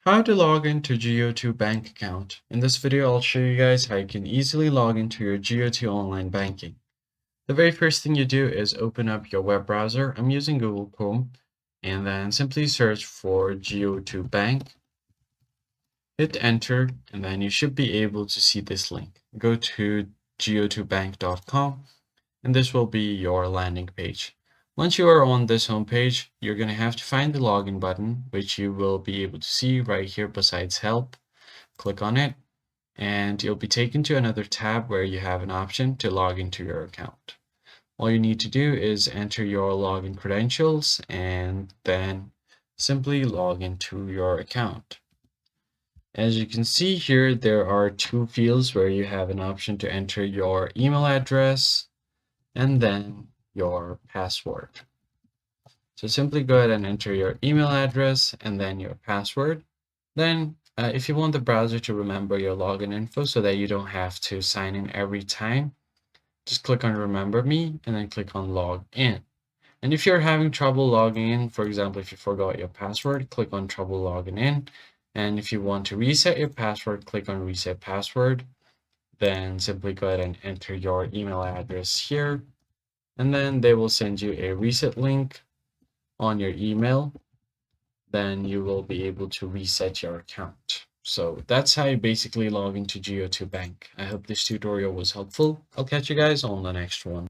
How to log into Go2 Bank account. In this video, I'll show you guys how you can easily log into your Go2 online banking. The very first thing you do is open up your web browser. I'm using Google Chrome, and then simply search for Go2 Bank. Hit enter, and then you should be able to see this link. Go to go2bank.com, and this will be your landing page. Once you are on this homepage, you're going to have to find the login button, which you will be able to see right here besides help. Click on it, and you'll be taken to another tab where you have an option to log into your account. All you need to do is enter your login credentials and then simply log into your account. As you can see here, there are two fields where you have an option to enter your email address and then your password. So simply go ahead and enter your email address and then your password. Then if you want the browser to remember your login info so that you don't have to sign in every time, just click on Remember Me and then click on Log In. And if you're having trouble logging in, for example, if you forgot your password, click on Trouble Logging In. And if you want to reset your password, click on Reset Password. Then simply go ahead and enter your email address here. And then they will send you a reset link on your email. Then you will be able to reset your account. So that's how you basically log into Go2 Bank. I hope this tutorial was helpful. I'll catch you guys on the next one.